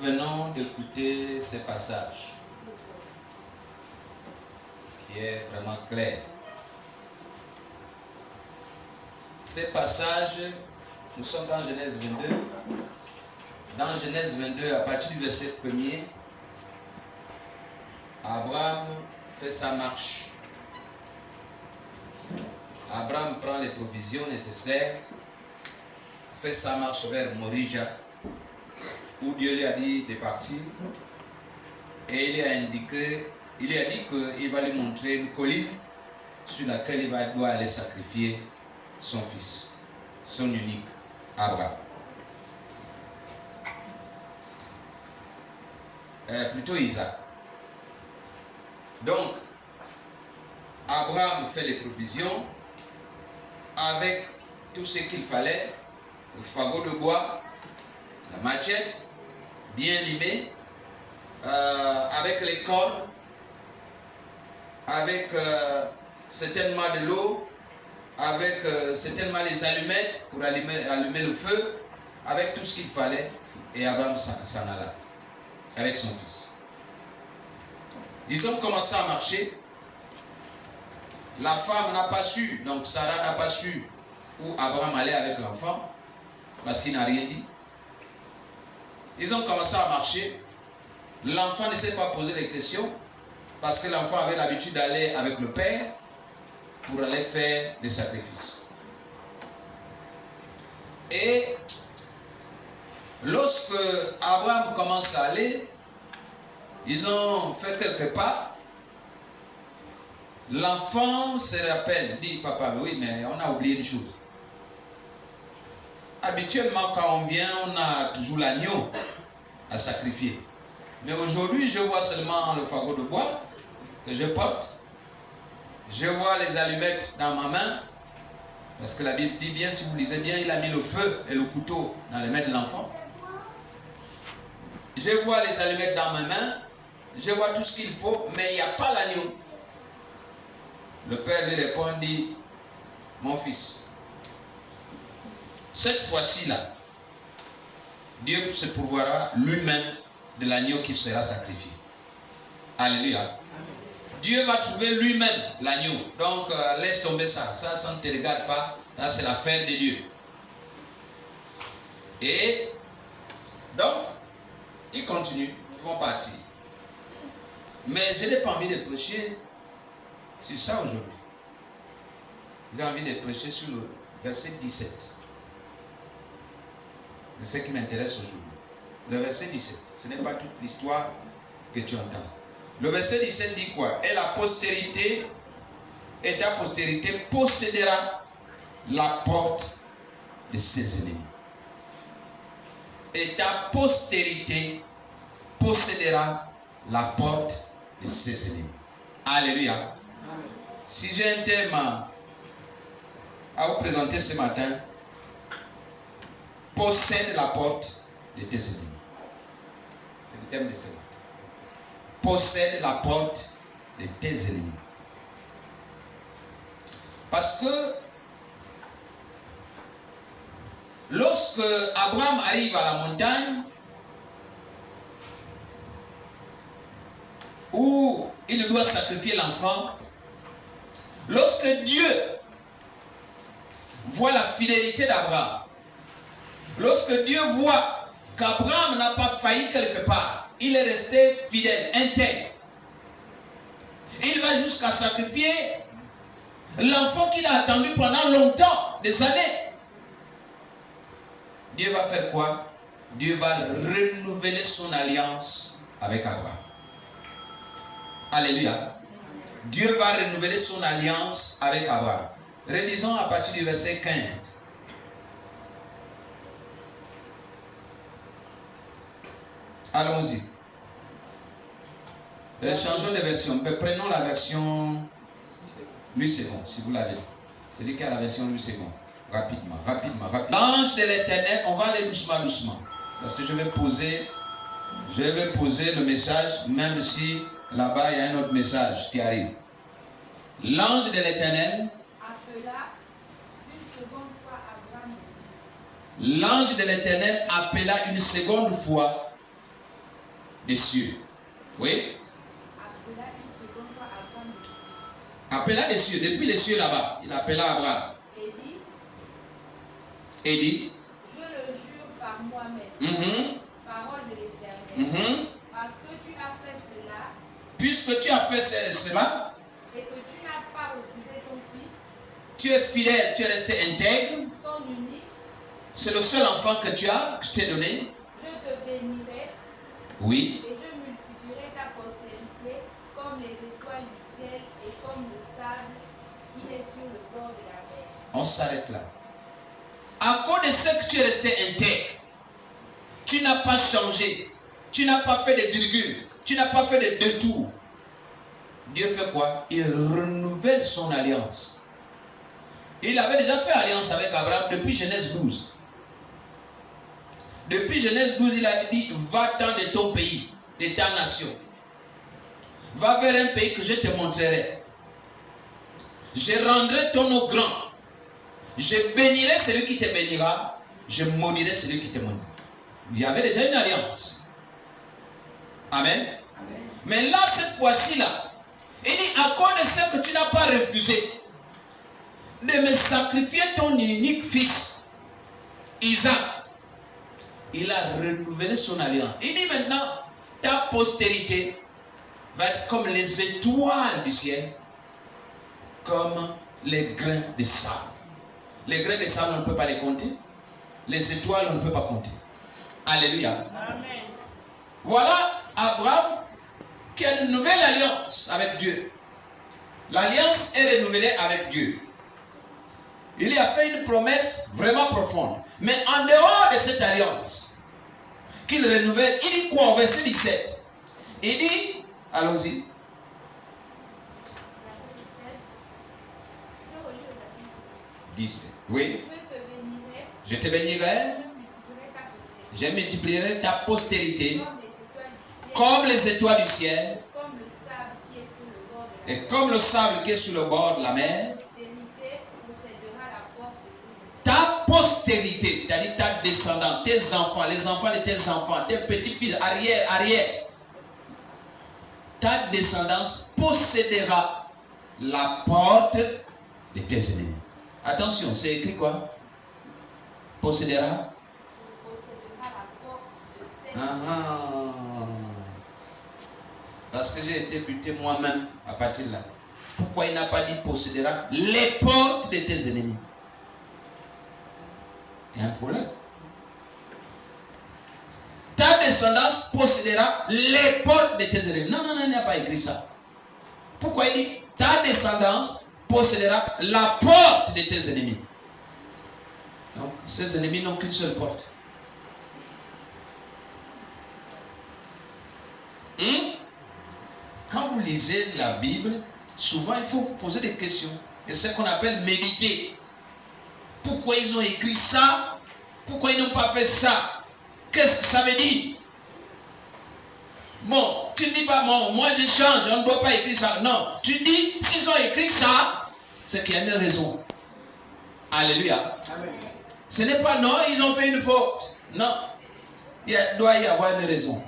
venons d'écouter ce passage qui est vraiment clair. Ce passage, nous sommes dans Genèse 22. Dans Genèse 22, à partir du verset 1er, Abraham fait sa marche. Abraham prend les provisions nécessaires, fait sa marche vers Morija, où Dieu lui a dit de partir. Et il lui a dit qu'il va lui montrer une colline sur laquelle il doit aller sacrifier son fils, son unique, Abraham. Plutôt Isaac. Donc, Abraham fait les provisions avec tout ce qu'il fallait, le fagot de bois, la machette, bien limée, avec les cordes, avec certainement de l'eau, avec certainement les allumettes pour allumer le feu, avec tout ce qu'il fallait, et Abraham s'en alla avec son fils. Ils ont commencé à marcher. La femme n'a pas su, donc Sarah n'a pas su où Abraham allait avec l'enfant, parce qu'il n'a rien dit. Ils ont commencé à marcher. L'enfant ne s'est pas posé des questions, parce que l'enfant avait l'habitude d'aller avec le père pour aller faire des sacrifices. Et lorsque Abraham commence à aller, ils ont fait quelques pas. L'enfant se rappelle, dit papa, oui, mais on a oublié une chose. Habituellement, quand on vient, on a toujours l'agneau à sacrifier. Mais aujourd'hui, je vois seulement le fagot de bois que je porte. Je vois les allumettes dans ma main. Parce que la Bible dit bien, si vous lisez bien, il a mis le feu et le couteau dans les mains de l'enfant. Je vois les allumettes dans ma main. Je vois tout ce qu'il faut, mais il n'y a pas l'agneau. Le père lui répondit, mon fils, cette fois-ci-là, Dieu se pourvoira lui-même de l'agneau qui sera sacrifié. Alléluia. Dieu va trouver lui-même l'agneau. Donc, laisse tomber ça. Ça ne te regarde pas. Ça, c'est l'affaire de Dieu. Et donc, ils continuent. Ils vont partir. Mais je n'ai pas envie de prêcher sur ça aujourd'hui. J'ai envie de prêcher sur le verset 17. C'est ce qui m'intéresse aujourd'hui. Le verset 17. Ce n'est pas toute l'histoire que tu entends. Le verset 17 dit quoi? Et la postérité, et ta postérité possédera la porte de ses ennemis. Et ta postérité possédera la porte de ses ennemis. Alléluia. Amen. Si j'ai un thème à vous présenter ce matin, possède la porte de tes ennemis. C'est le thème de ce matin. Possède la porte de tes ennemis. Parce que lorsque Abraham arrive à la montagne où il doit sacrifier l'enfant, lorsque Dieu voit la fidélité d'Abraham, lorsque Dieu voit qu'Abraham n'a pas failli quelque part, il est resté fidèle, intègre. Il va jusqu'à sacrifier l'enfant qu'il a attendu pendant longtemps, des années. Dieu va faire quoi? Dieu va renouveler son alliance avec Abraham. Alléluia. Dieu va renouveler son alliance avec Abraham. Relisons à partir du verset 15. Allons-y. Changeons de version. Prenons la version Louis II, si vous l'avez. C'est lui qui a la version Louis II. Rapidement. L'ange de l'Éternel, on va aller doucement. Parce que je vais poser le message, même si là-bas il y a un autre message qui arrive. L'ange de l'Éternel appela une seconde fois Abraham. L'ange de l'Éternel appela une seconde fois des cieux. Oui. Appela des cieux, depuis les cieux là-bas. Il appela Abraham. Et dit, je le jure par moi-même, parole de l'Éternel, parce que tu as fait cela, puisque tu as fait cela, et que tu n'as pas refusé ton fils, tu es fidèle, tu es resté intègre, ton unique, c'est le seul enfant que tu as, que je t'ai donné. Je te bénirai, oui, et je multiplierai ta postérité comme les étoiles du ciel et comme le sable qui est sur le bord de la mer. On s'arrête là. À cause de ce que tu es resté intègre, tu n'as pas changé, tu n'as pas fait de virgules, tu n'as pas fait de détours. Dieu fait quoi? Il renouvelle son alliance. Il avait déjà fait alliance avec Abraham depuis Genèse 12. Depuis Genèse 12, il a dit, va-t'en de ton pays, de ta nation. Va vers un pays que je te montrerai. Je rendrai ton eau grand. Je bénirai celui qui te bénira. Je maudirai celui qui te maudira. Il y avait déjà une alliance. Amen. Amen. Mais là, cette fois-ci, là, il dit, à cause de ce que tu n'as pas refusé de me sacrifier ton unique fils, Isaac, il a renouvelé son alliance. Il dit maintenant, ta postérité va être comme les étoiles du ciel, comme les grains de sable. Les grains de sable, on ne peut pas les compter. Les étoiles, on ne peut pas compter. Alléluia. Amen. Voilà Abraham qui a une nouvelle alliance avec Dieu. L'alliance est renouvelée avec Dieu. Il lui a fait une promesse vraiment profonde. Mais en dehors de cette alliance qu'il renouvelle, il dit quoi au verset 17? Il dit, allons-y. 10. Oui. Je te bénirai. Je multiplierai ta postérité comme les étoiles du ciel et comme le sable qui est sur le bord de la mer. Ta postérité, c'est-à-dire ta descendance, tes enfants, les enfants de tes enfants, tes petits-fils, arrière, ta descendance possédera la porte de tes ennemis. Attention, c'est écrit quoi? Possédera. Parce que j'ai été buté moi-même à partir de là. Pourquoi il n'a pas dit possédera les portes de tes ennemis? Il y a un problème. Ta descendance possédera les portes de tes ennemis. Non, il n'a pas écrit ça. Pourquoi il dit ta descendance possédera la porte de tes ennemis? Donc, ces ennemis n'ont qu'une seule porte. Quand vous lisez la Bible, souvent il faut poser des questions. Et c'est ce qu'on appelle méditer. Pourquoi ils ont écrit ça? Pourquoi ils n'ont pas fait ça? Qu'est-ce que ça veut dire? Bon, tu ne dis pas, bon, moi je change, on ne doit pas écrire ça. Non, tu dis, s'ils ont écrit ça, c'est qu'il y a une raison. Alléluia. Amen. Ce n'est pas, non, ils ont fait une faute. Non, il doit y avoir une raison.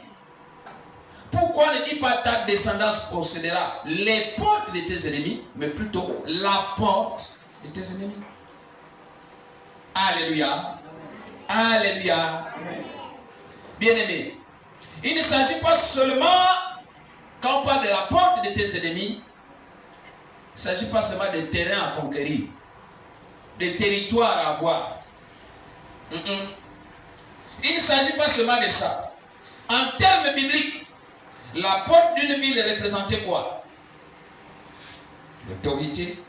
Pourquoi ne dis pas ta descendance possédera les portes de tes ennemis, mais plutôt la porte de tes ennemis? Alléluia. Alléluia. Bien-aimé, il ne s'agit pas seulement, quand on parle de la porte de tes ennemis, il ne s'agit pas seulement de terrains à conquérir, de territoires à avoir. Il ne s'agit pas seulement de ça. En termes bibliques, la porte d'une ville représentait quoi? L'autorité,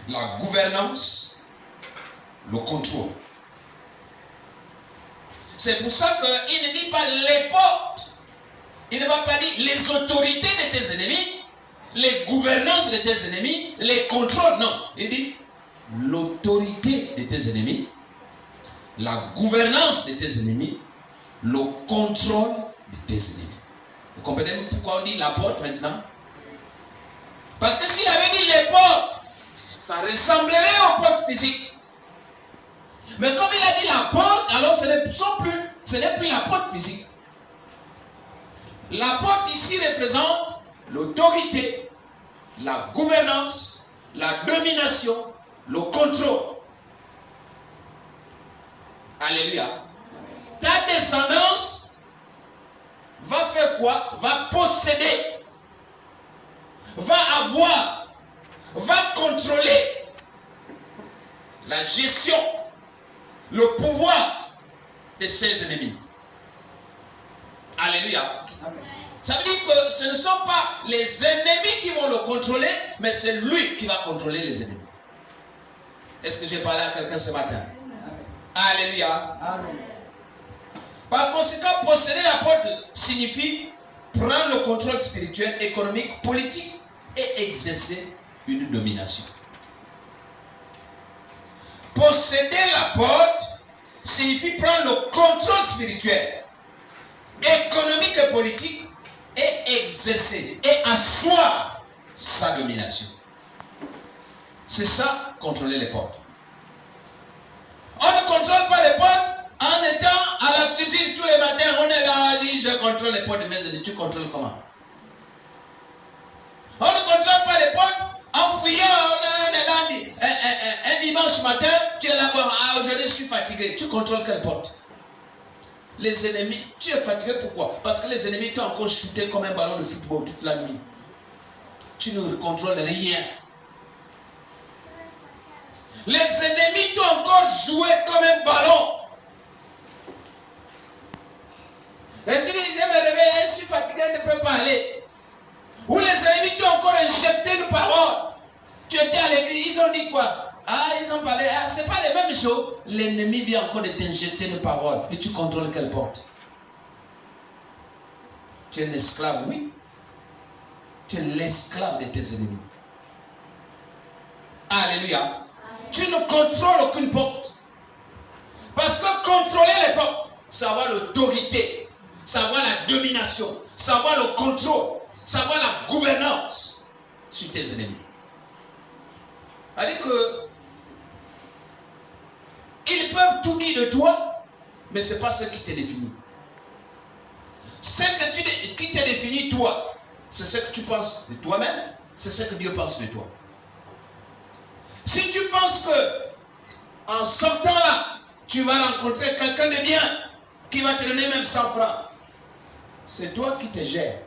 la gouvernance, le contrôle. C'est pour ça qu'il ne dit pas les portes. Il ne va pas dire les autorités de tes ennemis, les gouvernances de tes ennemis, les contrôles. Non, il dit l'autorité de tes ennemis, la gouvernance de tes ennemis, le contrôle de tes ennemis. Vous comprenez pourquoi on dit la porte maintenant? Parce que s'il avait dit les portes, ça ressemblerait aux portes physiques. Mais comme il a dit la porte, alors ce n'est plus la porte physique. La porte ici représente l'autorité, la gouvernance, la domination, le contrôle. Alléluia. Ta descendance va faire quoi? Va posséder, va avoir, va contrôler la gestion, le pouvoir de ses ennemis. Alléluia. Amen. Ça veut dire que ce ne sont pas les ennemis qui vont le contrôler, mais c'est lui qui va contrôler les ennemis. Est-ce que j'ai parlé à quelqu'un ce matin? Amen. Alléluia. Amen. Par conséquent, posséder la porte signifie prendre le contrôle spirituel, économique, politique et exercer une domination. Posséder la porte signifie prendre le contrôle spirituel, économique et politique et exercer et asseoir sa domination. C'est ça, contrôler les portes. On ne contrôle pas les portes en étant à la cuisine tous les matins. On est là, on dit je contrôle les portes de mes ennemis. Tu contrôles comment? On ne contrôle pas les portes en fouillant. On est là, un dimanche matin, tu es là, bon, aujourd'hui je suis fatigué. Tu contrôles quelle porte? Les ennemis, tu es fatigué pourquoi? Parce que les ennemis t'ont encore shooté comme un ballon de football toute la nuit. Tu ne contrôles rien. Les ennemis t'ont encore joué comme un ballon. Et tu dis, je me réveille, je suis fatigué, je ne peux pas aller. Ou les ennemis t'ont encore injecté une parole. Tu étais à l'église, ils ont dit quoi? Ah, ils ont parlé, ah, c'est pas les mêmes choses. L'ennemi vient encore de t'injecter une parole. Et tu contrôles quelle porte? Tu es un esclave, oui. Tu es l'esclave de tes ennemis. Alléluia. Tu ne contrôles aucune porte. Parce que contrôler les portes, c'est avoir l'autorité, c'est avoir la domination, c'est avoir le contrôle, c'est avoir la gouvernance sur tes ennemis. C'est-à-dire que ils peuvent tout dire de toi, mais ce n'est pas ce qui te définit. Ce qui te définit toi, c'est ce que tu penses de toi-même, c'est ce que Dieu pense de toi. Si tu penses que en sortant là, tu vas rencontrer quelqu'un de bien qui va te donner même 100 francs, c'est toi qui te gères.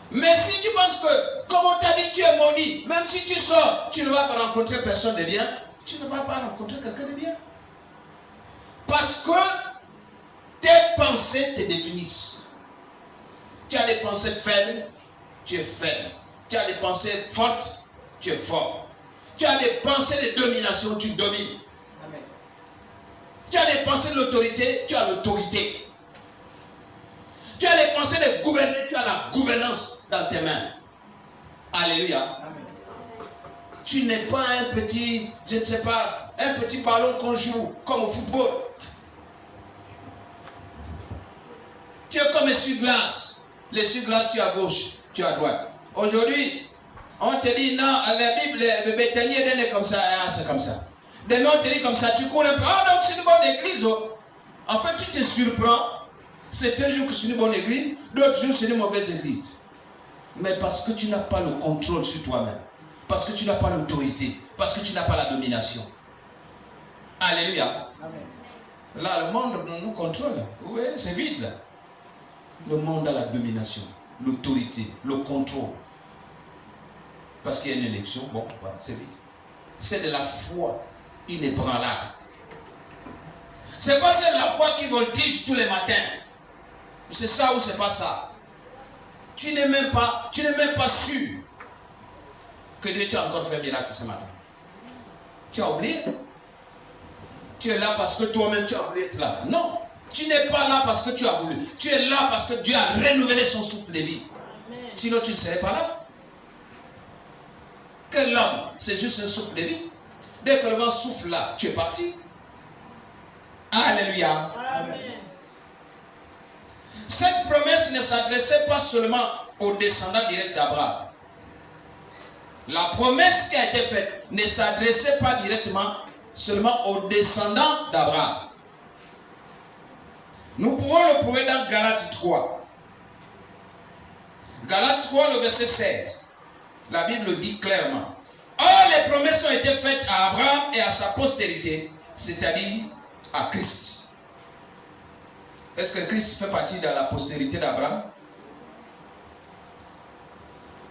Mais si tu penses que, comme on t'a dit, tu es maudit, même si tu sors, tu ne vas pas rencontrer personne de bien, tu ne vas pas rencontrer quelqu'un de bien. Parce que tes pensées te définissent. Tu as des pensées faibles, tu es faible. Tu as des pensées fortes, tu es fort. Tu as des pensées de domination, tu domines. Amen. Tu as des pensées de l'autorité, tu as l'autorité. Tu as des pensées de gouverner, tu as la gouvernance dans tes mains. Alléluia. Amen. Tu n'es pas un petit, je ne sais pas, un petit ballon qu'on joue comme au football. Tu es comme essuie-glace. L'essuie-glace, tu es à gauche, tu es à droite. Aujourd'hui, on te dit non, la Bible, le bétail est comme ça, c'est comme ça. Demain, on te dit comme ça, tu cours un peu. Ah, donc c'est une bonne église. Oh. En fait, tu te surprends. C'est un jour que c'est une bonne église, d'autres jours c'est une mauvaise église. Mais parce que tu n'as pas le contrôle sur toi-même, parce que tu n'as pas l'autorité, parce que tu n'as pas la domination. Alléluia. Amen. Là, le monde nous contrôle. Oui, c'est vide là. Le monde a la domination, l'autorité, le contrôle. Parce qu'il y a une élection, bon, voilà, c'est vide. C'est de la foi inébranlable. C'est pas c'est de la foi qui voltige tous les matins. C'est ça ou c'est pas ça. Tu n'es même pas sûr que Dieu t'a encore fait un miracle ce matin. Tu as oublié. Tu es là parce que toi-même tu as voulu être là. Non, tu n'es pas là parce que tu as voulu. Tu es là parce que Dieu a renouvelé son souffle de vie. Sinon tu ne serais pas là. Que l'homme, c'est juste un souffle de vie. Dès que le vent souffle là, tu es parti. Alléluia. Amen. Cette promesse ne s'adressait pas seulement aux descendants directs d'Abraham. La promesse qui a été faite ne s'adressait pas directement seulement aux descendants d'Abraham. Nous pouvons le prouver dans Galates 3. Galates 3, le verset 16. La Bible dit clairement. Or, les promesses ont été faites à Abraham et à sa postérité, c'est-à-dire à Christ. Est-ce que Christ fait partie de la postérité d'Abraham?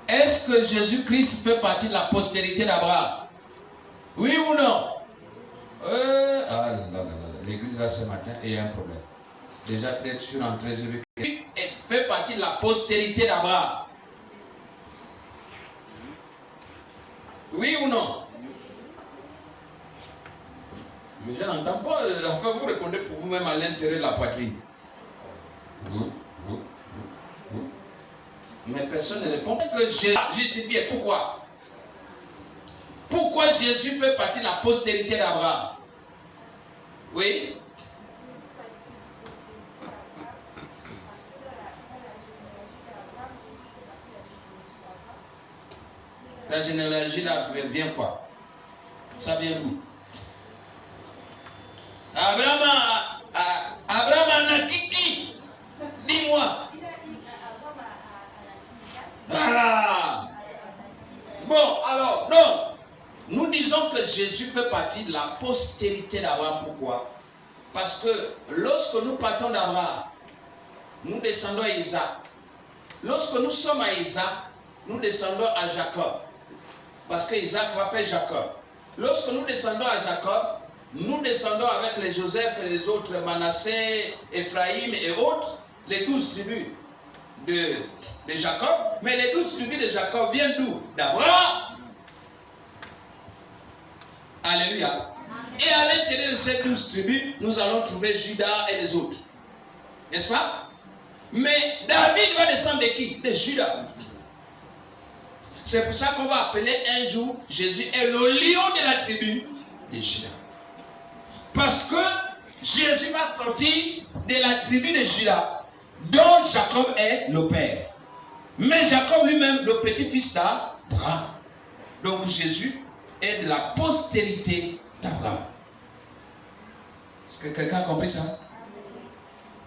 Est-ce que Jésus-Christ fait partie de la postérité d'Abraham? Oui ou non? L'église là ce matin, il y a un problème. Déjà, peut-être sur l'entrée, je vais... Il fait partie de la postérité d'Abraham. Oui ou non? Mais je n'entends pas. Enfin, vous répondez pour vous-même à l'intérieur de la poitrine. Mais personne ne répond. Est-ce que Jésus justifié? Pourquoi? Pourquoi Jésus fait partie de la postérité d'Abraham? Oui? La généalogie là vient quoi? Ça vient d'où? Abraham a qui? Dis-moi. Voilà. Bon, alors, donc, nous disons que Jésus fait partie de la postérité d'Abraham. Pourquoi? Parce que lorsque nous partons d'Abraham, nous descendons à Isaac. Lorsque nous sommes à Isaac, nous descendons à Jacob. Parce que Isaac va faire Jacob. Lorsque nous descendons à Jacob, nous descendons avec les Joseph et les autres, Manassé, Ephraïm et autres, les 12 tribus de Jacob. Mais les 12 tribus de Jacob viennent d'où? D'Abraham. Alléluia. Et à l'intérieur de ces 12 tribus, nous allons trouver Judas et les autres. N'est-ce pas? Mais David va descendre de qui? De Judas. C'est pour ça qu'on va appeler un jour Jésus est le lion de la tribu de Judas. Parce que Jésus va sortir de la tribu de Judas, dont Jacob est le père. Mais Jacob lui-même, le petit-fils d'Abraham. Donc Jésus est de la postérité d'Abraham. Est-ce que quelqu'un a compris ça?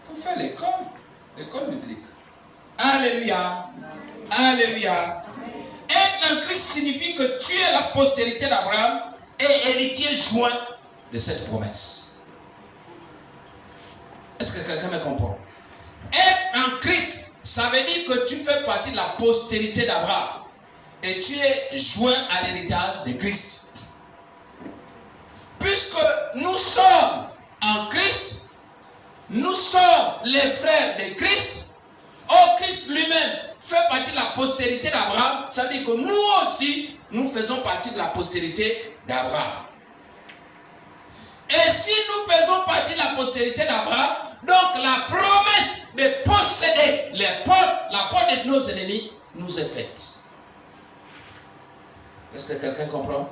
Il faut faire l'école biblique. Alléluia. Alléluia. Être en Christ signifie que tu es la postérité d'Abraham et héritier joint de cette promesse. Est-ce que quelqu'un me comprend? Être en Christ, ça veut dire que tu fais partie de la postérité d'Abraham et tu es joint à l'héritage de Christ. Puisque nous sommes en Christ, nous sommes les frères de Christ. Or, Christ lui-même fait partie de la postérité d'Abraham. Ça veut dire que nous aussi, nous faisons partie de la postérité d'Abraham. Et si nous faisons partie de la postérité d'Abraham, donc la promesse de posséder la porte de nos ennemis nous est faite. Est-ce que quelqu'un comprend?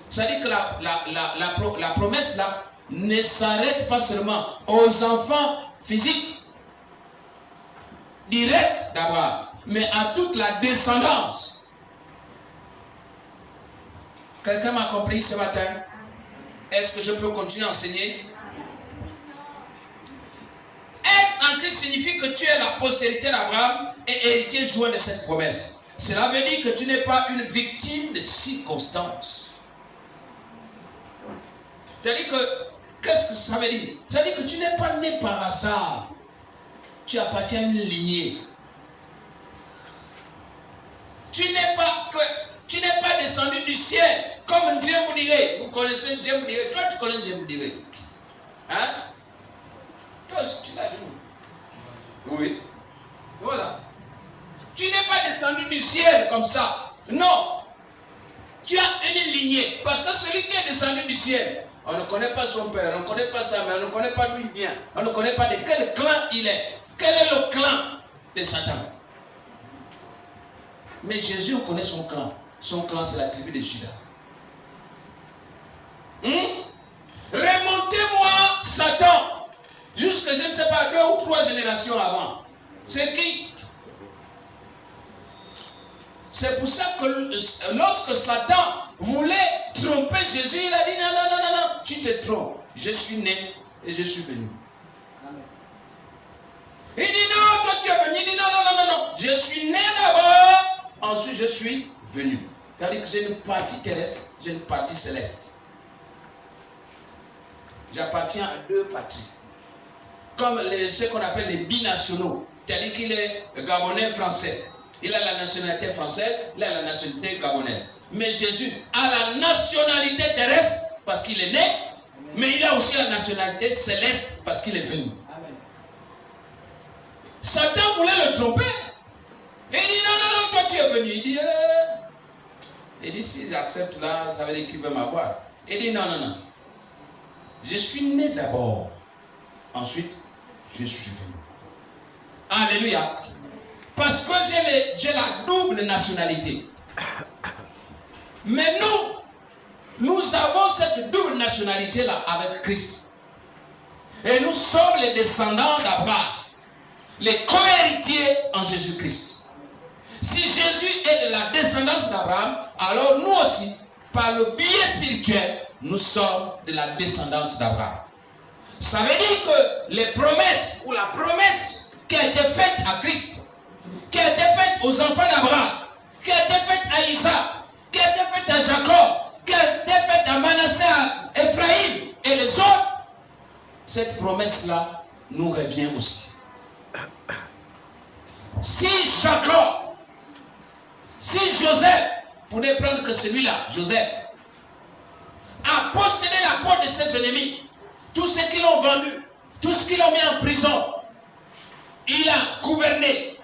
Ça veut dire que la promesse là ne s'arrête pas seulement aux enfants physiques directs d'Abraham, mais à toute la descendance. Quelqu'un m'a compris ce matin? Est-ce que je peux continuer à enseigner? Être en Christ signifie que tu es la postérité d'Abraham et héritier joint de cette promesse. Cela veut dire que tu n'es pas une victime de circonstances. C'est-à-dire que, qu'est-ce que ça veut dire? Ça veut dire que tu n'es pas né par hasard. Tu appartiens à une lignée. Tu n'es pas descendu du ciel comme Dieu vous dirait. Vous connaissez Dieu vous dirait. Toi, tu connais Dieu vous dirait. Hein? Toi, tu l'as vu. Oui. Voilà. Tu n'es pas descendu du ciel comme ça. Non. Tu as une lignée. Parce que celui qui est descendu du ciel, on ne connaît pas son père, on ne connaît pas sa mère, on ne connaît pas d'où il vient, on ne connaît pas de quel clan il est. Quel est le clan de Satan? Mais Jésus, on connaît son clan. Son clan, c'est la tribu de Judas. Remontez-moi Satan jusqu'à, je ne sais pas, 2 ou 3 générations avant. C'est qui? C'est pour ça que lorsque Satan voulait tromper Jésus, il a dit non, tu te trompes. Je suis né et je suis venu. Il dit non, toi tu es venu? Il dit non. Je suis né d'abord, ensuite je suis venu. C'est-à-dire que j'ai une partie terrestre, j'ai une partie céleste. J'appartiens à deux patries. Comme ce qu'on appelle les binationaux. C'est-à-dire qu'il est gabonais français. Il a la nationalité française, il a la nationalité gabonaise. Mais Jésus a la nationalité terrestre parce qu'il est né, mais il a aussi la nationalité céleste parce qu'il est venu. Amen. Satan voulait le tromper. Il dit non, toi tu es venu. Il dit si j'accepte là, ça veut dire qu'il veut m'avoir. Il dit non. Je suis né d'abord. Ensuite, je suis venu. Alléluia. Parce que j'ai la double nationalité. Mais nous avons cette double nationalité-là avec Christ. Et nous sommes les descendants d'Abraham. Les co-héritiers en Jésus-Christ. Si Jésus est de la descendance d'Abraham, alors nous aussi, par le biais spirituel, nous sommes de la descendance d'Abraham. Ça veut dire que les promesses, ou la promesse qui a été faite à Christ, qui a été faite aux enfants d'Abraham, qui a été faite à Isaac, qui a été faite à Jacob, qui a été faite à Manassé, à Ephraïm et les autres, cette promesse-là nous revient aussi. Si Jacob, si Joseph, pour ne prendre que celui-là, Joseph, a possédé la porte de ses ennemis, tous ceux qui l'ont vendu, tous ceux qui l'ont mis en prison, il a gouverné,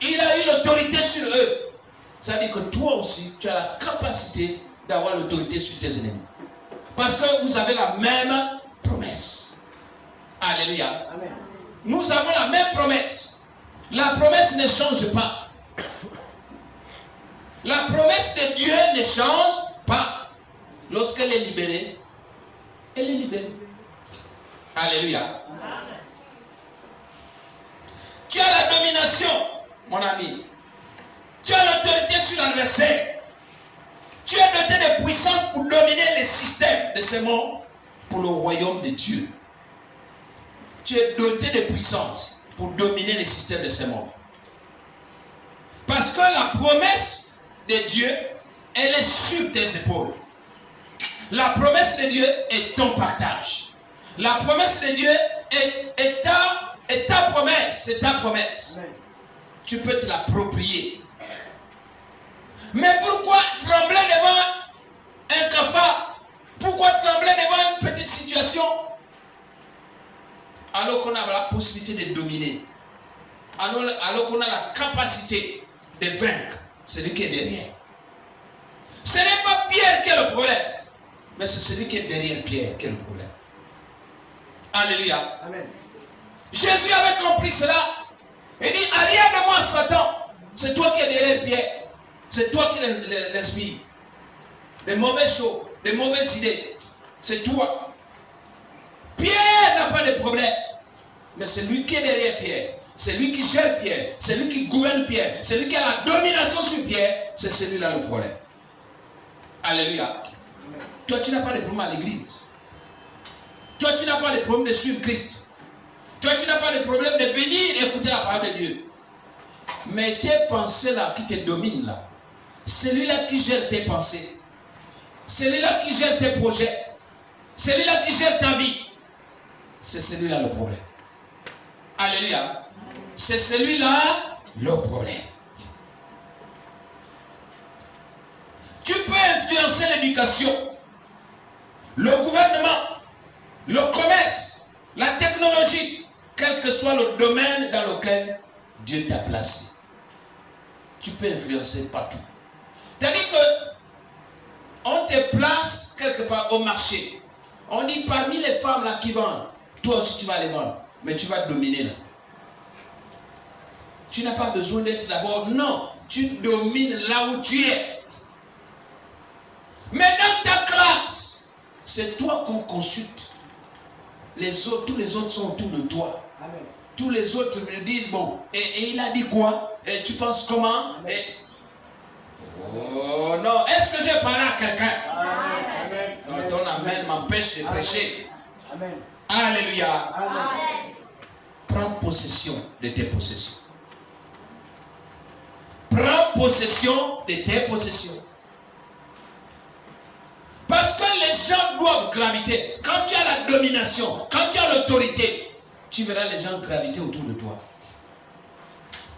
il a eu l'autorité sur eux. Ça veut dire que toi aussi, tu as la capacité d'avoir l'autorité sur tes ennemis. Parce que vous avez la même promesse. Alléluia. Amen. Nous avons la même promesse. La promesse ne change pas. La promesse de Dieu ne change pas. Lorsqu'elle est libérée, elle est libérée. Alléluia. Amen. Tu as la domination, mon ami. Tu as l'autorité sur l'adversaire. Tu es doté de puissance pour dominer les systèmes de ce monde pour le royaume de Dieu. Tu es doté de puissance pour dominer les systèmes de ce monde. Parce que la promesse de Dieu, elle est sur tes épaules. La promesse de Dieu est ton partage. La promesse de Dieu est ta promesse. C'est ta promesse. Amen. Tu peux te l'approprier. Mais pourquoi trembler devant un cafard? Pourquoi trembler devant une petite situation? Alors qu'on a la possibilité de dominer. Alors qu'on a la capacité de vaincre celui qui est derrière. Ce n'est pas Pierre qui est le problème, mais c'est celui qui est derrière Pierre qui est le problème. Alléluia. Amen. Jésus avait compris cela. Il dit, arrière de moi, Satan. C'est toi qui es derrière Pierre. C'est toi qui l'inspire. Les mauvaises choses, les mauvaises idées. C'est toi. Pierre n'a pas de problème. Mais c'est lui qui est derrière Pierre. C'est lui qui gère Pierre. C'est lui qui gouverne Pierre. C'est lui qui a la domination sur Pierre. C'est celui-là le problème. Alléluia. Toi, tu n'as pas de problème à l'église. Toi, tu n'as pas de problème de suivre Christ. Toi, tu n'as pas de problème de venir écouter la parole de Dieu. Mais tes pensées là qui te dominent là, celui-là qui gère tes pensées, celui-là qui gère tes projets, celui-là qui gère ta vie, c'est celui-là le problème. Alléluia. C'est celui-là le problème. Tu peux influencer l'éducation, le gouvernement, le commerce, la technologie, quel que soit le domaine dans lequel Dieu t'a placé. Tu peux influencer partout. C'est-à-dire que on te place quelque part au marché. On dit parmi les femmes là qui vendent, toi aussi tu vas les vendre, mais tu vas dominer là. Tu n'as pas besoin d'être d'abord, non, tu domines là où tu es. Mais dans ta classe, c'est toi qu'on consulte. Les autres, tous les autres sont autour de toi. Amen. Tous les autres me disent, bon, et il a dit quoi? Et tu penses comment? Et... Oh non, est-ce que j'ai parlé à quelqu'un? Amen. Non, ton amen m'empêche de prêcher. Amen. Alléluia. Amen. Prends possession de tes possessions. possession de tes possessions. Parce que les gens doivent graviter. Quand tu as la domination, quand tu as l'autorité, tu verras les gens graviter autour de toi.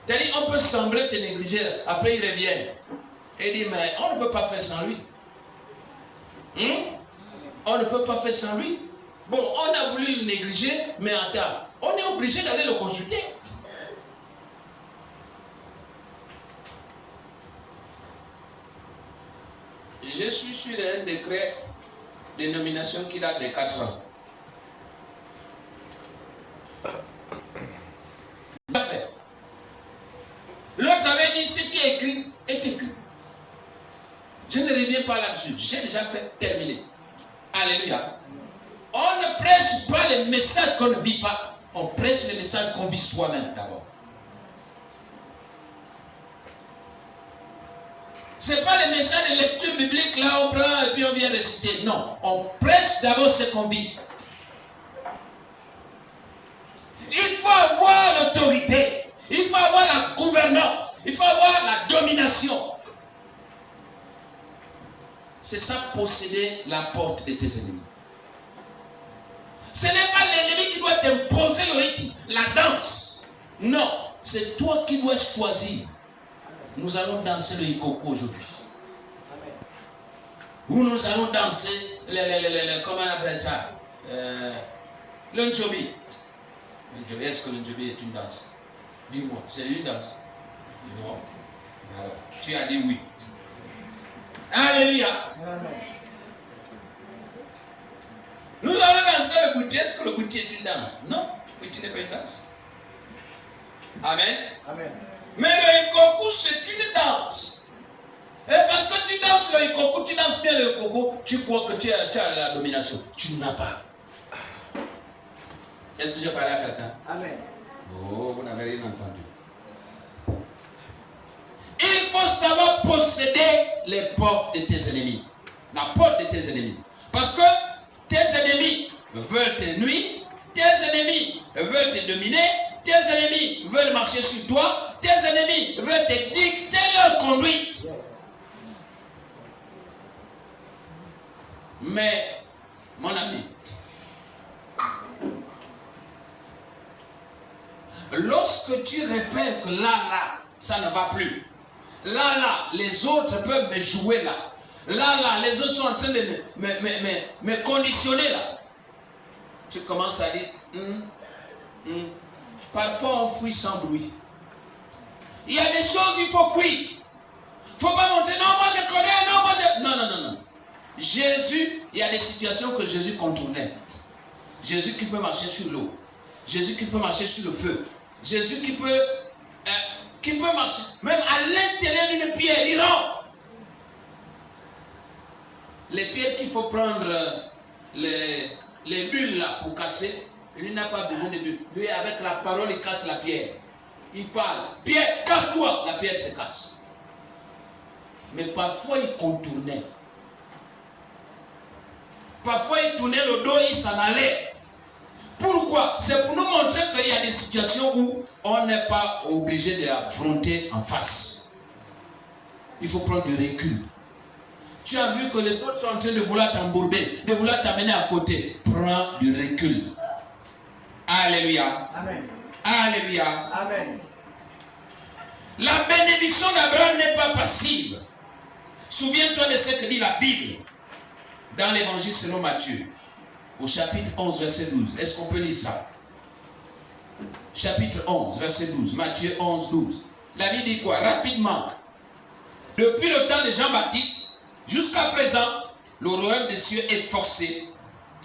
C'est-à-dire, on peut sembler te négliger, après ils reviennent. Et disent, mais on ne peut pas faire sans lui. On ne peut pas faire sans lui. Bon, on a voulu le négliger, mais attends, on est obligé d'aller le consulter. Je suis sur un décret de nomination qui date de 4 ans. L'autre avait dit ce qui est écrit est écrit. Je ne reviens pas là-dessus. J'ai déjà fait terminer. Alléluia. On ne prêche pas les messages qu'on ne vit pas. On prêche les messages qu'on vit soi-même d'abord. Ce n'est pas les messages de lecture biblique, là on prend et puis on vient réciter. Non, on prêche d'abord ce qu'on vit. Il faut avoir l'autorité. Il faut avoir la gouvernance. Il faut avoir la domination. C'est ça, posséder la porte de tes ennemis. Ce n'est pas l'ennemi qui doit t'imposer le rythme, la danse. Non, c'est toi qui dois choisir. Nous allons danser le Ikoko aujourd'hui. Ou nous allons danser comment on appelle ça, le Njobi. Est-ce que le Njobi est une danse? Dis-moi, c'est une danse? Non. Alors, tu as dit oui. Alléluia. Nous allons danser le goûter. Est-ce que le goûter est une danse? Non, le goûter n'est pas une danse. Amen. Amen. Mais le Ikoku, c'est une danse. Et parce que tu danses le Ikoku, tu danses bien le Ikoku, tu crois que tu as la domination. Tu n'as pas. Est-ce que je parle à quelqu'un? Amen. Oh, vous n'avez rien entendu. Il faut savoir posséder les portes de tes ennemis. La porte de tes ennemis. Parce que tes ennemis veulent te nuire, tes ennemis veulent te dominer, tes ennemis veulent marcher sur toi, tes ennemis veulent te dicter leur conduite. Mais, mon ami, lorsque tu repères que là, ça ne va plus. Là, les autres peuvent me jouer là. Là, les autres sont en train de me conditionner là. Tu commences à dire, parfois on fuit sans bruit. Il y a des choses il faut fuir. Il ne faut pas montrer, non, moi je connais, non, moi je... Non. Jésus, il y a des situations que Jésus contournait. Jésus qui peut marcher sur l'eau. Jésus qui peut marcher sur le feu. Jésus qui peut marcher. Même à l'intérieur d'une pierre, il rentre. Les pierres qu'il faut prendre, les bulles là pour casser, lui n'a pas besoin de bulles. Lui, avec la parole, il casse la pierre. Il parle. Pierre, casse-toi. La pierre se casse. Mais parfois, il contournait. Parfois, il tournait le dos, il s'en allait. Pourquoi? C'est pour nous montrer qu'il y a des situations où on n'est pas obligé d'affronter en face. Il faut prendre du recul. Tu as vu que les autres sont en train de vouloir t'embourber, de vouloir t'amener à côté. Prends du recul. Alléluia. Amen. Alléluia. Amen. La bénédiction d'Abraham n'est pas passive. Souviens-toi de ce que dit la Bible dans l'évangile selon Matthieu, au chapitre 11, verset 12. Est-ce qu'on peut lire ça? Chapitre 11, verset 12. Matthieu 11, 12. La Bible dit quoi? Rapidement. Depuis le temps de Jean-Baptiste, jusqu'à présent, le royaume des cieux est forcé.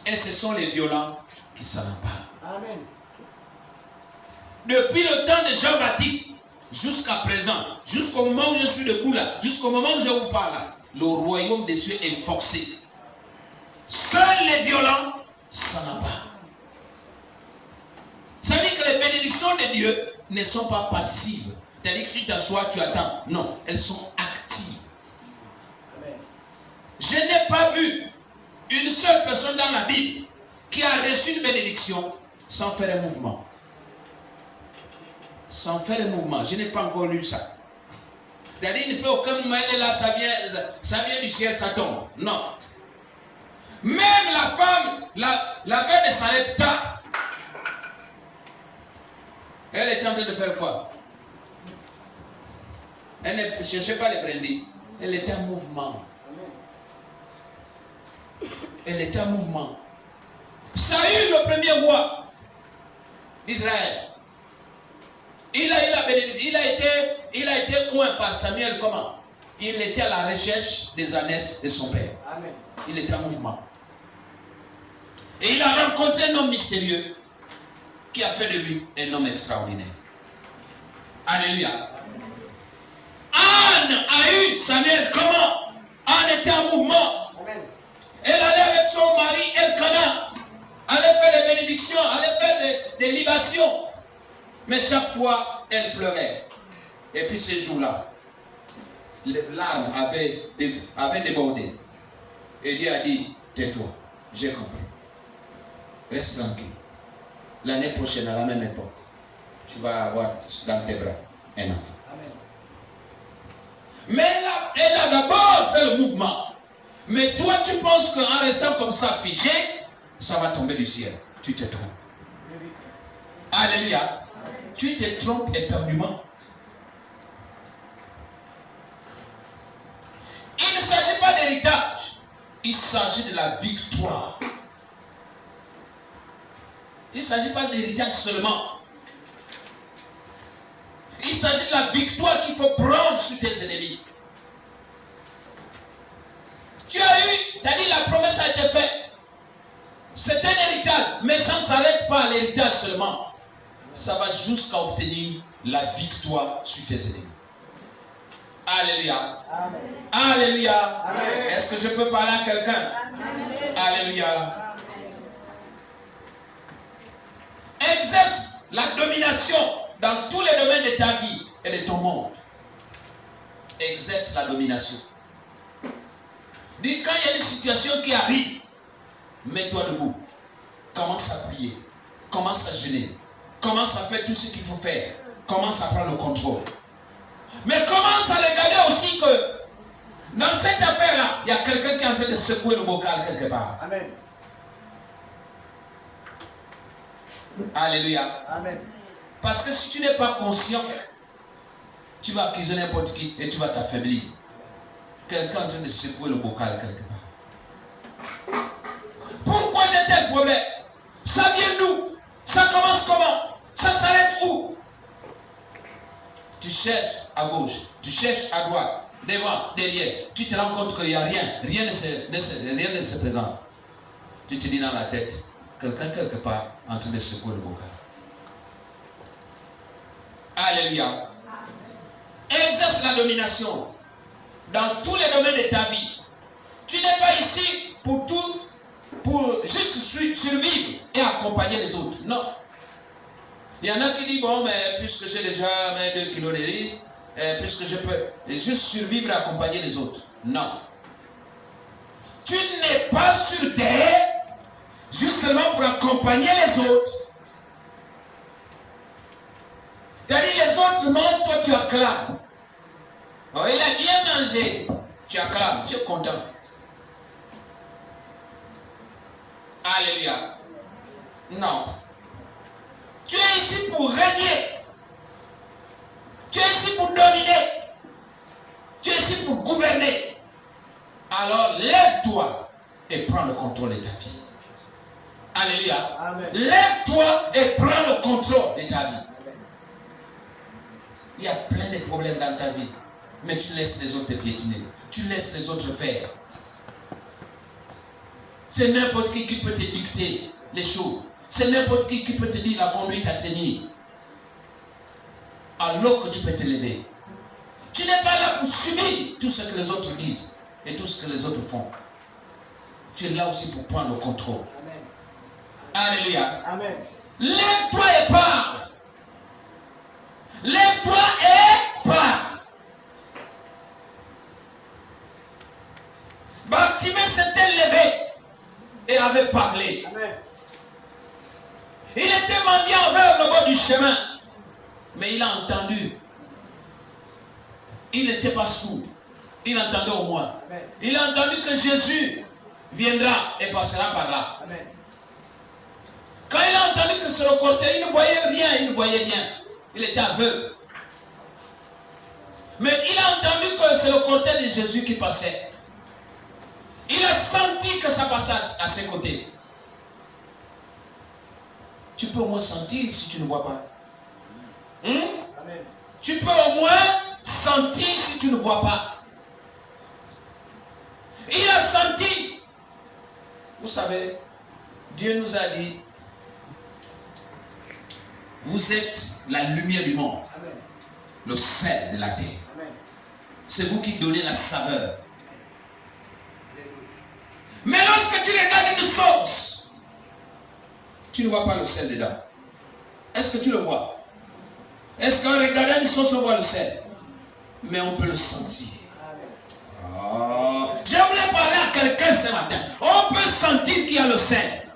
Et ce sont les violents qui s'en emparent. Amen. Depuis le temps de Jean-Baptiste, jusqu'à présent, jusqu'au moment où je suis debout là, jusqu'au moment où je vous parle là, le royaume des cieux est forcé. Seuls les violents s'en emparent. Ça veut dire que les bénédictions de Dieu ne sont pas passives. C'est-à-dire que tu t'assois, tu attends. Non, elles sont actives. Amen. Je n'ai pas vu une seule personne dans la Bible qui a reçu une bénédiction sans faire un mouvement. Sans faire un mouvement. Je n'ai pas encore lu ça. C'est-à-dire, il ne fait aucun moment, elle est là, ça vient du ciel, ça tombe. Non. Même la femme, la veille de Sarepta, elle était en train de faire quoi? Elle ne cherchait pas les brindilles. Elle était en mouvement. Elle était en mouvement. Saül, le premier roi d'Israël, il a été oint par Samuel comment? Il était à la recherche des ânesses de son père. Amen. Il était en mouvement. Et il a rencontré un homme mystérieux qui a fait de lui un homme extraordinaire. Alléluia. Anne a eu Samuel comment? Anne était en mouvement. Amen. Elle allait avec son mari Elkanah. Allait faire des bénédictions, allait faire des libations. Mais chaque fois, elle pleurait. Et puis ces jours-là, les larmes avaient débordé. Et Dieu a dit, tais-toi, j'ai compris. Reste tranquille. L'année prochaine, à la même époque, tu vas avoir dans tes bras un enfant. Amen. Mais elle a d'abord fait le mouvement. Mais toi, tu penses qu'en restant comme ça figé, ça va tomber du ciel. Tu te trompes. Alléluia. Tu te trompes éperdument. Il ne s'agit pas d'héritage. Il s'agit de la victoire. Il ne s'agit pas d'héritage seulement. Il s'agit de la victoire qu'il faut prendre sur tes ennemis. Tu as dit la promesse a été faite. C'est un héritage, mais ça ne s'arrête pas à l'héritage seulement. Ça va jusqu'à obtenir la victoire sur tes ennemis. Alléluia. Amen. Alléluia. Amen. Est-ce que je peux parler à quelqu'un? Alléluia. Exerce la domination dans tous les domaines de ta vie et de ton monde. Exerce la domination. Dis, quand il y a une situation qui arrive, mets-toi debout. Commence à prier. Commence à jeûner. Commence à faire tout ce qu'il faut faire. Commence à prendre le contrôle. Mais commence à regarder aussi que dans cette affaire-là, il y a quelqu'un qui est en train de secouer le bocal quelque part. Amen. Alléluia. Amen. Parce que si tu n'es pas conscient, tu vas accuser n'importe qui et tu vas t'affaiblir. Quelqu'un est en train de secouer le bocal quelque part. Pourquoi j'ai tel problème? Ça vient d'où? Ça commence comment? Ça s'arrête où? Tu cherches à gauche, tu cherches à droite, devant, derrière. Tu te rends compte qu'il n'y a rien. Rien ne se présente. Tu te dis dans la tête, quelqu'un quelque part en train de secouer le bocal. Alléluia. Exerce la domination dans tous les domaines de ta vie. Tu n'es pas ici pour juste survivre et accompagner les autres. Non. Il y en a qui disent, bon, mais puisque j'ai déjà 2 kilos de riz, puisque je peux juste survivre et accompagner les autres. Non. Tu n'es pas sur terre juste seulement pour accompagner les autres. C'est-à-dire les autres mangent, toi tu acclames. Oh, il a bien mangé. Tu acclames, tu es content. Alléluia. Non. Tu es ici pour régner. Tu es ici pour dominer. Tu es ici pour gouverner. Alors lève-toi et prends le contrôle de ta vie. Alléluia. Amen. Lève-toi et prends le contrôle de ta vie. Il y a plein de problèmes dans ta vie. Mais tu laisses les autres te piétiner. Tu laisses les autres faire. C'est n'importe qui peut te dicter les choses. C'est n'importe qui peut te dire la conduite à tenir. Alors que tu peux te lever. Tu n'es pas là pour subir tout ce que les autres disent et tout ce que les autres font. Tu es là aussi pour prendre le contrôle. Amen. Alléluia. Amen. Lève-toi et parle. Lève-toi et parle. Bartimée s'était levé et avait parlé. Amen. Il était mendiant vers le bord du chemin, mais il a entendu. il n'était pas sourd. Il entendait au moins. Il a entendu que Jésus viendra et passera par là. Quand il a entendu que sur le côté, il ne voyait rien, il ne voyait rien. Il était aveugle. Mais il a entendu que c'est le côté de Jésus qui passait. Il a senti que ça passait à ses côtés. Tu peux au moins sentir si tu ne vois pas. Tu peux au moins sentir si tu ne vois pas. Il a senti. Vous savez, Dieu nous a dit, vous êtes la lumière du monde, le sel de la terre. C'est vous qui donnez la saveur. Mais lorsque tu regardes une sauce, tu ne vois pas le sel dedans. Est-ce que tu le vois? Est-ce qu'en regardant une sauce, on voit le sel? Mais on peut le sentir. Oh. Je voulais parler à quelqu'un ce matin. On peut sentir qu'il y a le sel.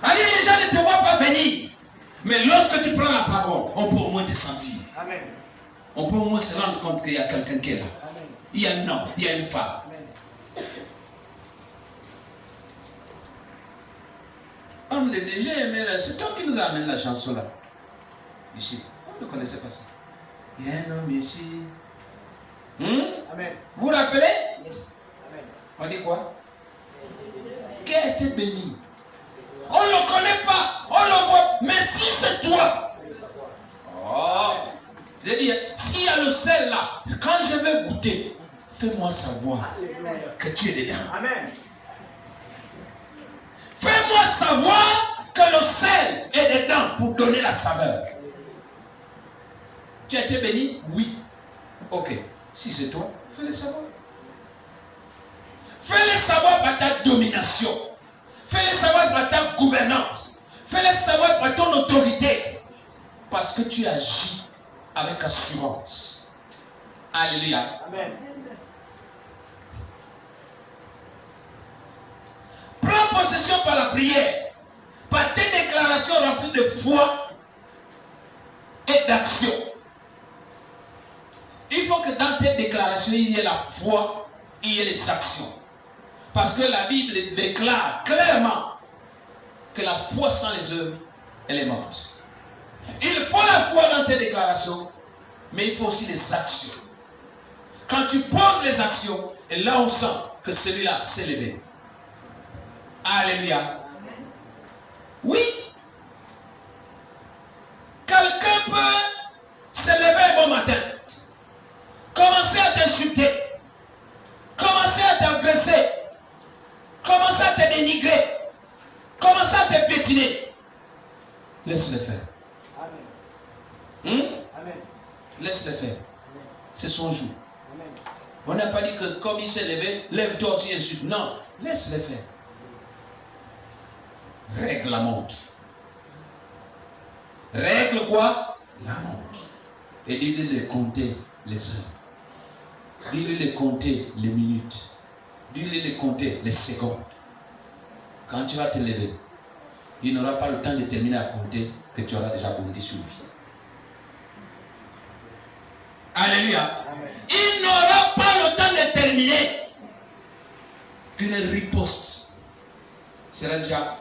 Allez, les gens ne te voient pas venir. Mais lorsque tu prends la parole, on peut au moins te sentir. Amen. On peut au moins se rendre compte qu'il y a quelqu'un qui est là. Amen. Il y a un homme, il y a une femme. Homme le déjà aimé là. C'est toi qui nous amène la chanson là. Ici. On ne connaissait pas ça. Il y a un homme ici. Amen. Vous vous rappelez? Yes. Amen. On dit quoi? Qui a été béni. On ne le connaît pas. On le voit. Mais si c'est toi. Oh. J'ai dit, s'il y a le sel là, quand je vais goûter, fais-moi savoir que tu es dedans. Amen. Fais-moi savoir que le sel est dedans pour donner la saveur. Tu as été béni? Oui. Ok. Si c'est toi, fais-le savoir. Fais-le savoir par ta domination. Fais-le savoir par ta gouvernance. Fais-le savoir par ton autorité. Parce que tu agis avec assurance. Alléluia. Amen. Prends possession par la prière. Par tes déclarations remplies de foi et d'action. Il faut que dans tes déclarations, il y ait la foi, il y ait les actions. Parce que la Bible déclare clairement que la foi sans les œuvres, elle est morte. Il faut la foi dans tes déclarations, mais il faut aussi les actions. Quand tu poses les actions, et là on sent que celui-là s'est levé. Alléluia. Oui. Quelqu'un peut se lever un bon matin. Commencer à t'insulter. Commencer à t'agresser. Commencer à te dénigrer. Commencer à te piétiner. Laisse-le faire. Amen. Laisse-le faire. C'est son jour. Amen. On n'a pas dit que comme il s'est levé, lève-toi aussi et insulte. Non, laisse-le faire. Règle la montre. Règle quoi? La montre. Et dis-lui de compter les heures. Dis-lui de compter les minutes. Dis-lui de compter les secondes. Quand tu vas te lever, il n'aura pas le temps de terminer à compter que tu auras déjà bondi sur lui. Alléluia. Amen. Il n'aura pas le temps de terminer qu'une riposte sera déjà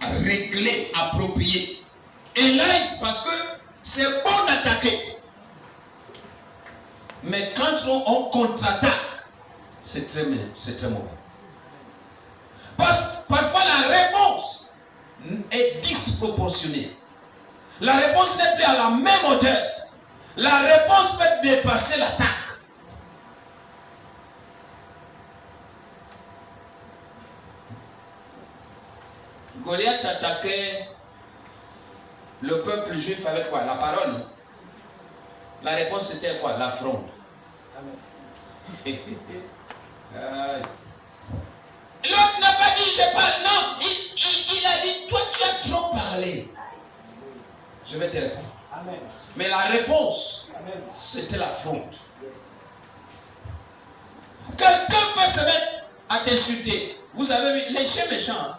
réglée, appropriée. Et là, parce que c'est bon d'attaquer. Mais quand on contre-attaque, c'est très mauvais. Parce que parfois la réponse est disproportionnée. La réponse n'est plus à la même hauteur. La réponse peut dépasser l'attaque. Goliath attaquait le peuple juif avec quoi? La parole. La réponse c'était quoi? L'affront. L'autre n'a pas dit je parle. Non, il a dit toi tu as trop parlé. Je vais te répondre. Amen. Mais la réponse, c'était l'affront. Quelqu'un peut se mettre à t'insulter. Vous avez vu, les chiens méchants.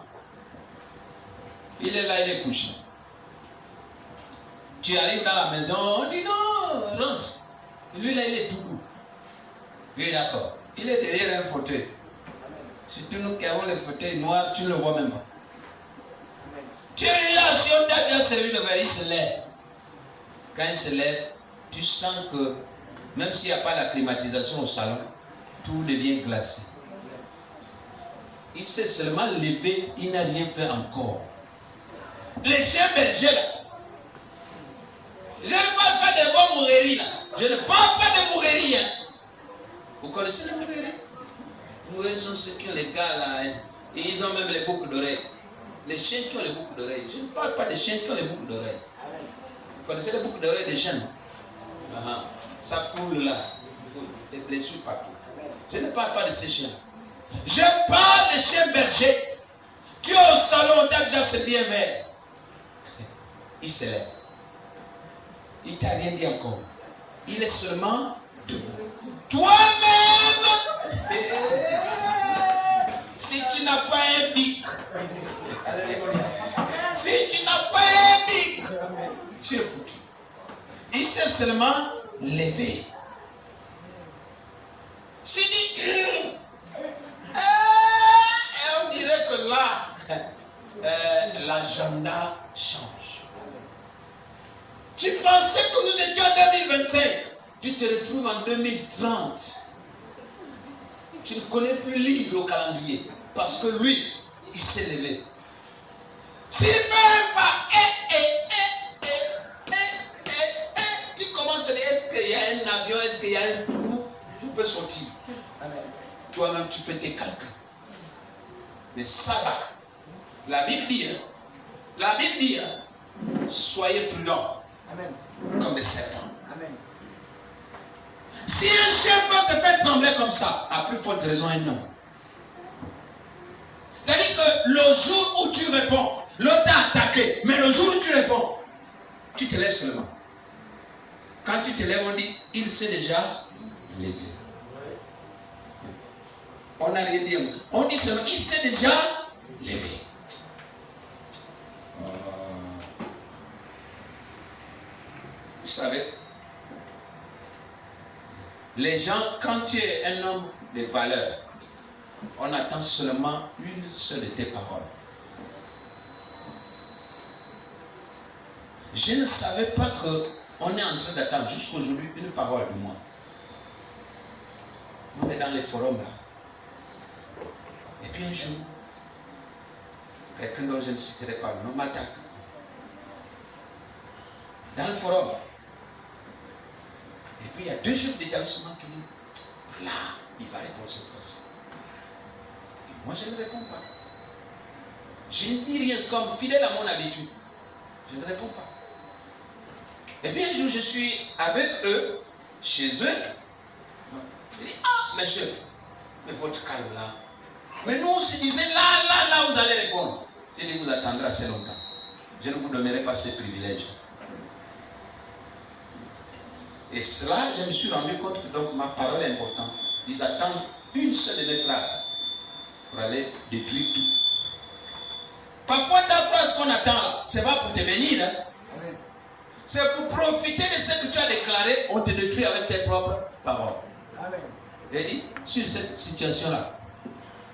Il est là, il est couché. Tu arrives dans la maison, on dit non, rentre. Lui là, il est tout court. Oui, d'accord. Il est derrière un fauteuil. Surtout nous qui avons les fauteuils noirs, tu ne le vois même pas. Tu es là, si on t'a bien servi le verre, il se lève. Quand il se lève, tu sens que même s'il n'y a pas la climatisation au salon, tout devient glacé. Il s'est seulement levé, il n'a rien fait encore. Les chiens bergers là, je ne parle pas de vos moureries là, je ne parle pas de moureries. Hein. Vous connaissez les moureries? Les moureries sont ceux qui ont les gars là, hein. Et ils ont même les boucles d'oreilles. Les chiens qui ont les boucles d'oreilles, je ne parle pas des chiens qui ont les boucles d'oreilles. Vous connaissez les boucles d'oreilles des chiens? Ça coule là, des blessures partout. Je ne parle pas de ces chiens. Je parle des chiens bergers. Tu es au salon, tu as déjà ce bien vert. Il se lève. Il ne t'a rien dit encore. Il est seulement debout. Toi-même, si tu n'as pas un bic, si tu n'as pas un bic, tu es foutu. Il s'est seulement levé. Si dit, on dirait que là, l'agenda change. Tu pensais que nous étions en 2025, tu te retrouves en 2030. Tu ne connais plus lire le calendrier, parce que lui, il s'est levé. S'il fait un pas, tu commences à dire, est-ce qu'il y a un avion, est-ce qu'il y a un trou, tu peux sortir. Toi-même, tu fais tes calculs. Mais ça là, la Bible dit, soyez prudents. Amen. Comme des serpents. Amen. Si un chien peut te faire trembler comme ça, à plus forte raison un homme. C'est-à-dire que le jour où tu réponds, l'autre t'a attaqué, mais le jour où tu réponds, tu te lèves seulement. Quand tu te lèves, on dit, il s'est déjà levé. On n'a rien dit. On dit seulement, il s'est déjà levé. Vous savez, les gens, quand tu es un homme de valeur, on attend seulement une seule de tes paroles. Je ne savais pas qu'on est en train d'attendre jusqu'aujourd'hui une parole de moi. On est dans les forums là. Et puis un jour, quelqu'un dont je ne citerai pas le nom m'attaque. Dans le forum. Et puis il y a deux chefs d'établissement qui disent, là, il va répondre cette fois-ci. Et moi, je ne réponds pas. Je ne dis rien comme fidèle à mon habitude. Je ne réponds pas. Et puis un jour, je suis avec eux, chez eux. Je dis, ah, mes chefs, mais votre calme là. Mais nous, on se disait, là, vous allez répondre. Je dis, vous attendrez assez longtemps. Je ne vous donnerai pas ces privilèges. Et cela, je me suis rendu compte que donc ma parole est importante. Ils attendent une seule de mes phrases pour aller détruire tout. Parfois, ta phrase qu'on attend là, c'est pas pour te bénir. Hein? C'est pour profiter de ce que tu as déclaré, on te détruit avec tes propres paroles. Amen. Et dit, sur cette situation-là,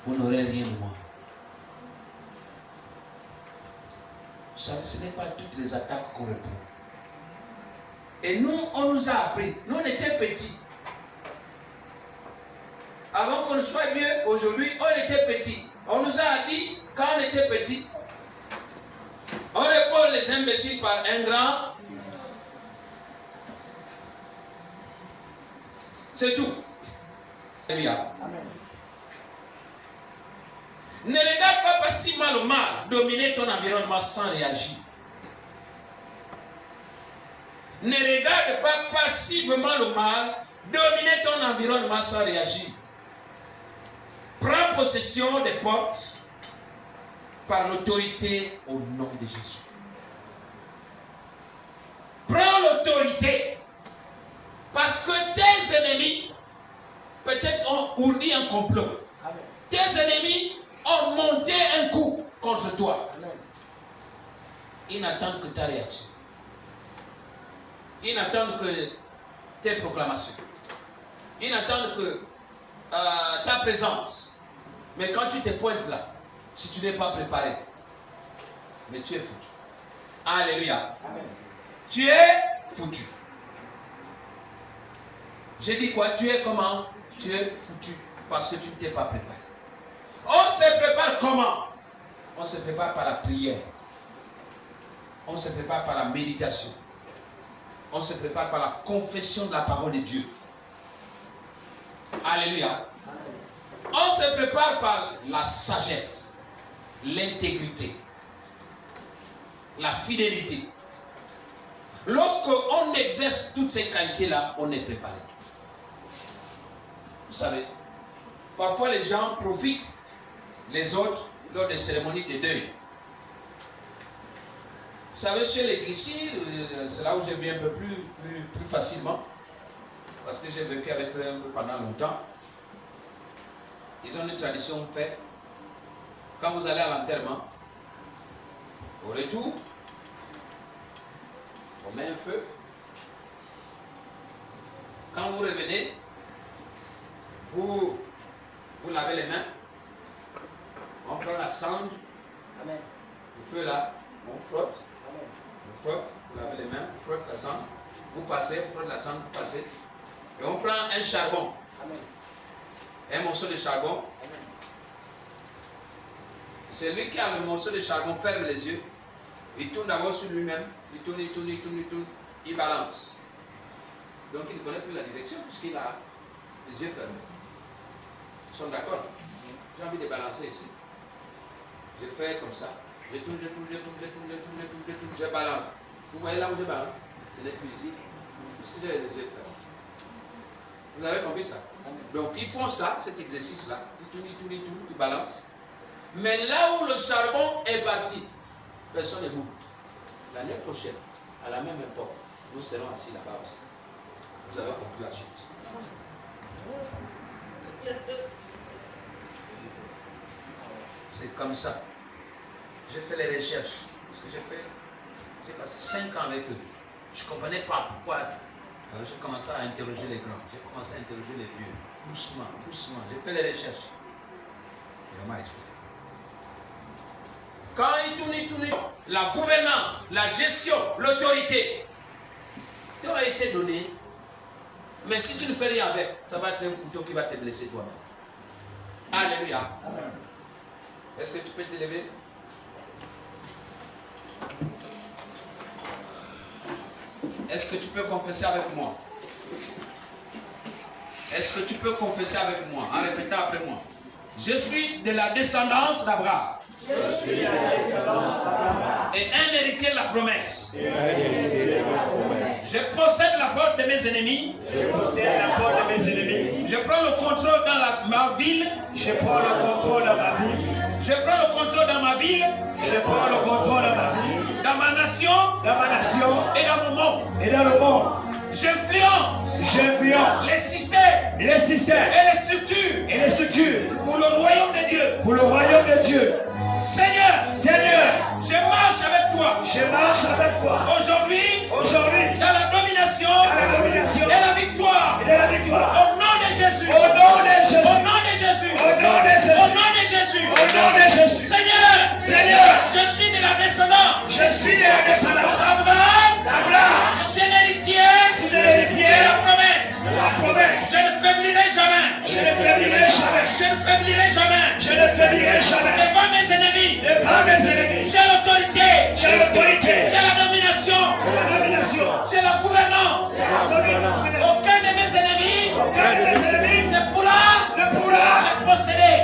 vous n'aurez rien de moi. Vous savez, ce n'est pas toutes les attaques qu'on répond. Et nous, on nous a appris. Nous, on était petits. Avant qu'on soit vieux, aujourd'hui, on était petits. On nous a dit, quand on était petits, on répond les imbéciles par un grand. C'est tout. Alléluia. Ne regarde pas si mal ou mal dominer ton environnement sans réagir. Ne regarde pas passivement le mal, dominer ton environnement sans réagir. Prends possession des portes par l'autorité au nom de Jésus. Prends l'autorité parce que tes ennemis peut-être ont ourdi un complot. Amen. Tes ennemis ont monté un coup contre toi. Amen. Ils n'attendent que ta réaction. Ils n'attendent que tes proclamations. Ils n'attendent que ta présence. Mais quand tu te pointes là, si tu n'es pas préparé, mais tu es foutu. Alléluia. Amen. Tu es foutu. J'ai dit quoi? Tu es comment? Tu es foutu parce que tu ne t'es pas préparé. On se prépare comment? On se prépare par la prière. On se prépare par la méditation. On se prépare par la confession de la parole de Dieu. Alléluia. On se prépare par la sagesse, l'intégrité, la fidélité. Lorsqu'on exerce toutes ces qualités-là, on est préparé. Vous savez, parfois les gens profitent les autres lors des cérémonies de deuil. Vous savez, chez les Guichis, c'est là où j'ai vu un peu plus facilement, parce que j'ai vécu avec eux pendant longtemps. Ils ont une tradition faite. Quand vous allez à l'enterrement, au retour, on met un feu. Quand vous revenez, vous lavez les mains. On prend la cendre. Amen. Le feu là, on frotte. Amen. On frotte, vous lavez les mains, vous frottez la cendre. Vous passez, vous frottez la cendre, vous passez. Et on prend un charbon. Amen. Un morceau de charbon. Amen. Celui qui a le morceau de charbon ferme les yeux. Il tourne d'abord sur lui-même. Il tourne, il balance. Donc il ne connaît plus la direction puisqu'il a les yeux fermés. Ils sont d'accord? J'ai envie de balancer ici. Je fais comme ça. Je tourne, je balance. Vous voyez là où je balance? Ce n'est plus ici. Puisque j'ai les yeux fermés. Vous avez compris ça? Donc ils font ça, cet exercice-là. Ils tournent, ils balancent. Mais là où le charbon est parti, personne ne bouge. L'année prochaine, à la même époque, nous serons assis là-bas aussi. Vous avez compris la suite. C'est comme ça. J'ai fait les recherches. Ce que j'ai passé 5 ans avec eux. Je ne comprenais pas pourquoi. Alors j'ai commencé à interroger les grands. J'ai commencé à interroger les vieux. Doucement. J'ai fait les recherches. Dommage. Quand il tourne, la gouvernance, la gestion, l'autorité, tout a été donné. Mais si tu ne fais rien avec, ça va être un couteau qui va te blesser toi-même. Alléluia. Amen. Est-ce que tu peux te lever? Est-ce que tu peux confesser avec moi? Est-ce que tu peux confesser avec moi en répétant après moi? Je suis de la descendance d'Abraham. Je suis de la descendance d'Abraham. Et un héritier de la promesse. Je possède la porte de mes ennemis. Je prends le contrôle dans ma ville. Je prends le contrôle dans ma ville. Je prends le contrôle dans ma ville. Je prends le contrôle dans ma ville. Dans ma nation. Et dans mon monde. J'influence les systèmes et les structures pour le royaume de Dieu. Seigneur, je marche avec toi. Aujourd'hui, dans la domination et la victoire. Au nom de Jésus. Seigneur, je suis de la descendance d'Abraham. Je suis un héritier de la promesse. Je ne faiblirai jamais. Devant mes ennemis. J'ai l'autorité. J'ai la domination. J'ai la gouvernance. Aucun de mes ennemis ne pourra me posséder.